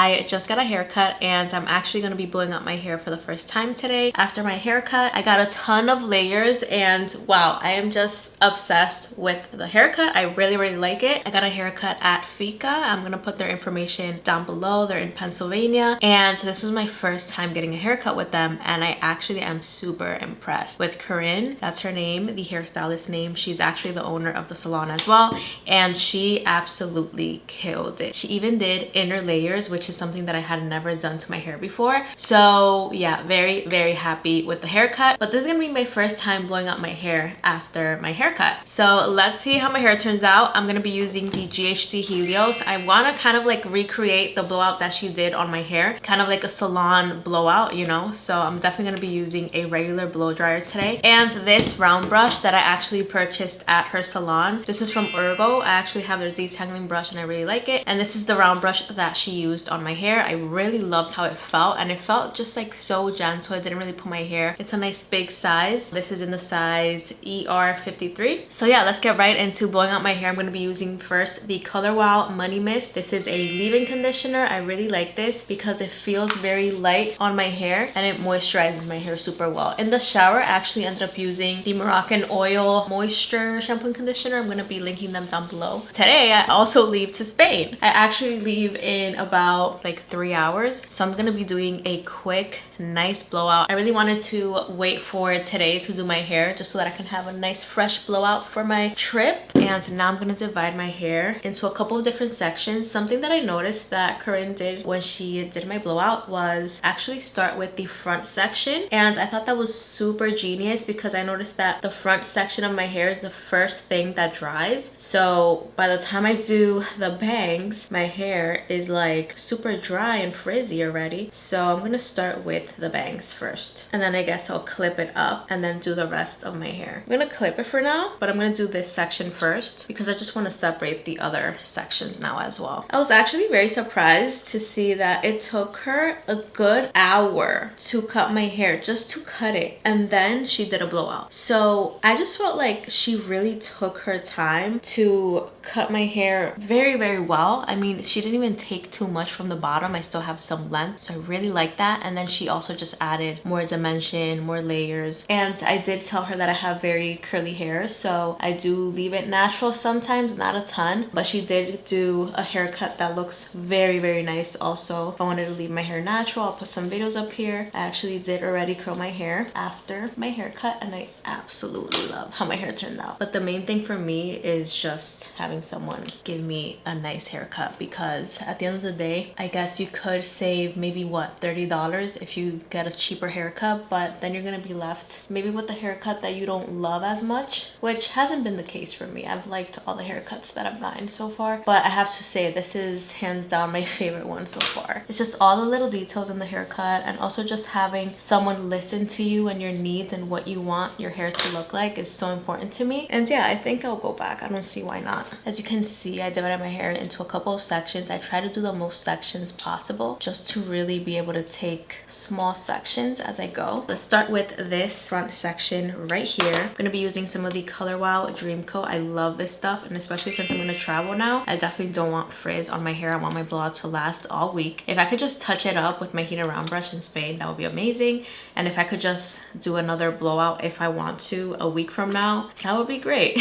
I just got a haircut and I'm actually going to be blowing up my hair for the first time today. After my haircut, I got a ton of layers and wow, I am just obsessed with the haircut. I really like it. I got a haircut at Fika. I'm going to put their information down below. They're in Pennsylvania and this was my first time getting a haircut with them and I actually am super impressed with Corrine. That's her name, the hairstylist name. She's actually the owner of the salon as well and she absolutely killed it. She even did inner layers, which is something that I had never done to my hair before. So yeah, very happy with the haircut. But this is gonna be my first time blowing up my hair after my haircut. So let's see how my hair turns out. I'm gonna be using the GHD Helios. I wanna kind of like recreate the blowout that she did on my hair, kind of like a salon blowout, you know? So I'm definitely gonna be using a regular blow dryer today. And this round brush that I actually purchased at her salon. This is from Ergo. I actually have their detangling brush and I really like it. And this is the round brush that she used on my hair. I really loved how it felt and it felt just like so gentle. It didn't really pull my hair. It's a nice big size. This is in the size ER53. So yeah, let's get right into blowing out my hair. I'm going to be using first the Color Wow Money Mist. This is a leave-in conditioner. I really like this because it feels very light on my hair and it moisturizes my hair super well. In the shower, I actually ended up using the Moroccanoil moisture shampoo and conditioner. I'm going to be linking them down below. Today, I also leave to Spain. I actually leave in about like 3 hours. So I'm going to be doing a quick, nice blowout. I really wanted to wait for today to do my hair just so that I can have a nice fresh blowout for my trip. And now I'm going to divide my hair into a couple of different sections. Something that I noticed that Corrine did when she did my blowout was actually start with the front section. And I thought that was super genius because I noticed that the front section of my hair is the first thing that dries. So by the time I do the bangs, my hair is like super dry and frizzy already. So I'm going to start with the bangs first. And then I guess I'll clip it up and then do the rest of my hair. I'm going to clip it for now, but I'm going to do this section first because I just want to separate the other sections now as well. I was actually very surprised to see that it took her a good hour to cut my hair, just to cut it. And then she did a blowout. So I just felt like she really took her time to cut my hair very well. I mean, she didn't even take too much from the bottom. I still have some length, so I really like that. And then she also just added more dimension, more layers. And I did tell her that I have very curly hair, so I do leave it natural sometimes, not a ton, but she did do a haircut that looks very nice also. If I wanted to leave my hair natural, I'll put some videos up here. I actually did already curl my hair after my haircut and I absolutely love how my hair turned out. But the main thing for me is just having someone give me a nice haircut, because at the end of the day, I guess you could save maybe what, $30 if you get a cheaper haircut, but then you're gonna be left maybe with a haircut that you don't love as much, which hasn't been the case for me. I've liked all the haircuts that I've gotten so far, but I have to say this is hands down my favorite one so far. It's just all the little details in the haircut, and also just having someone listen to you and your needs and what you want your hair to look like is so important to me. And yeah, I think I'll go back. I don't see why not. As you can see, I divided my hair into a couple of sections. I try to do the most sections possible just to really be able to take small sections as I go. Let's start with this front section right here. I'm going to be using some of the Color Wow Dream Coat. I love this stuff, and especially since I'm going to travel now, I definitely don't want frizz on my hair. I want my blowout to last all week. If I could just touch it up with my heated round brush in Spain, that would be amazing. And if I could just do another blowout if I want to a week from now, that would be great.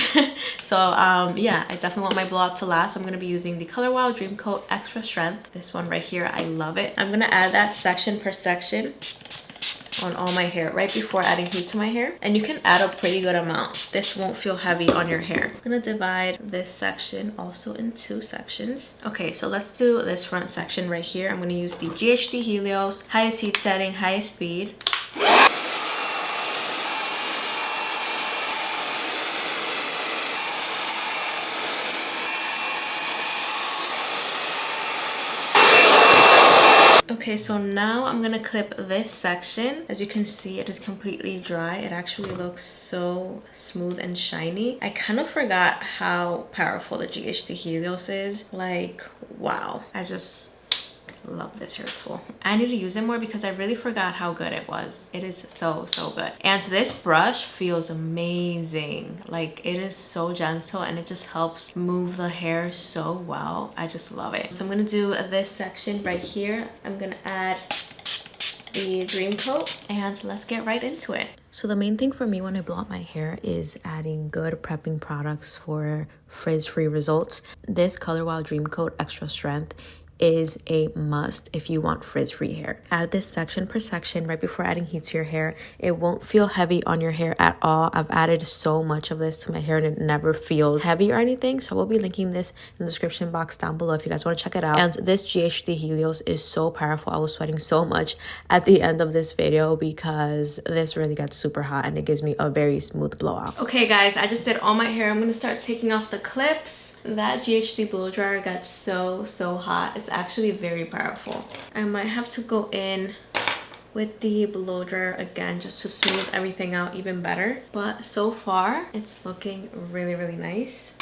So yeah, I definitely want my blowout to last. I'm going to be using the Color Wow Dream Coat Extra Strength. This one right here, I love it. I'm going to add that section per section on all my hair right before adding heat to my hair, and you can add a pretty good amount. This won't feel heavy on your hair. I'm gonna divide this section also in 2 sections. Okay, so let's do this front section right here. I'm gonna use the GHD Helios, highest heat setting, highest speed. Okay, so now I'm gonna clip this section. As you can see, it is completely dry. It actually looks so smooth and shiny. I kind of forgot how powerful the GHD Helios is. Like, wow, I just love this hair tool. I need to use it more because I really forgot how good it was. It is so good. And so this brush feels amazing. Like, it is so gentle and it just helps move the hair so well. I just love it. So I'm gonna do this section right here. I'm gonna add the Dream Coat and let's get right into it. So the main thing for me when I blow out my hair is adding good prepping products for frizz-free results. This Color Wow Dream Coat Extra Strength is a must if you want frizz-free hair. Add this section per section right before adding heat to your hair. It won't feel heavy on your hair at all. I've added so much of this to my hair and it never feels heavy or anything. So I will be linking this in the description box down below if you guys want to check it out. And this GHD Helios is so powerful. I was sweating so much at the end of this video because this really gets super hot and it gives me a very smooth blowout. Okay guys, I just did all my hair. I'm going to start taking off the clips. That GHD blow dryer got so hot. It's actually very powerful. I might have to go in with the blow dryer again just to smooth everything out even better. But so far, it's looking really nice.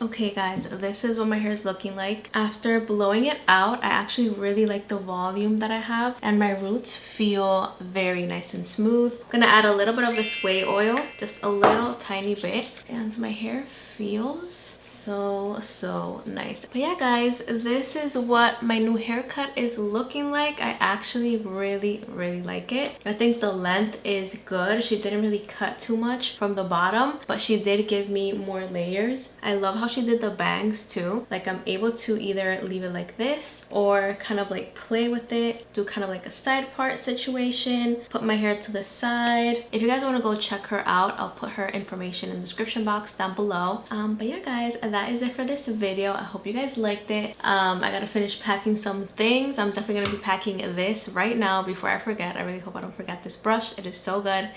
Okay guys, this is what my hair is looking like. After blowing it out, I actually really like the volume that I have and my roots feel very nice and smooth. I'm gonna add a little bit of this Ouai oil, just a little tiny bit, and my hair feels so nice. But yeah guys, this is what my new haircut is looking like. I actually really like it. I think the length is good. She didn't really cut too much from the bottom, but she did give me more layers. I love how she did the bangs too. Like, I'm able to either leave it like this or kind of like play with it, do kind of like a side part situation, put my hair to the side. If you guys want to go check her out, I'll put her information in the description box down below. But yeah guys, that is it for this video. I hope you guys liked it. I gotta finish packing some things. I'm definitely gonna be packing this right now before I forget. I really hope I don't forget this brush. It is so good.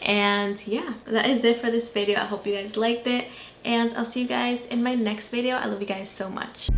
And yeah, that is it for this video. I hope you guys liked it and I'll see you guys in my next video. I love you guys so much.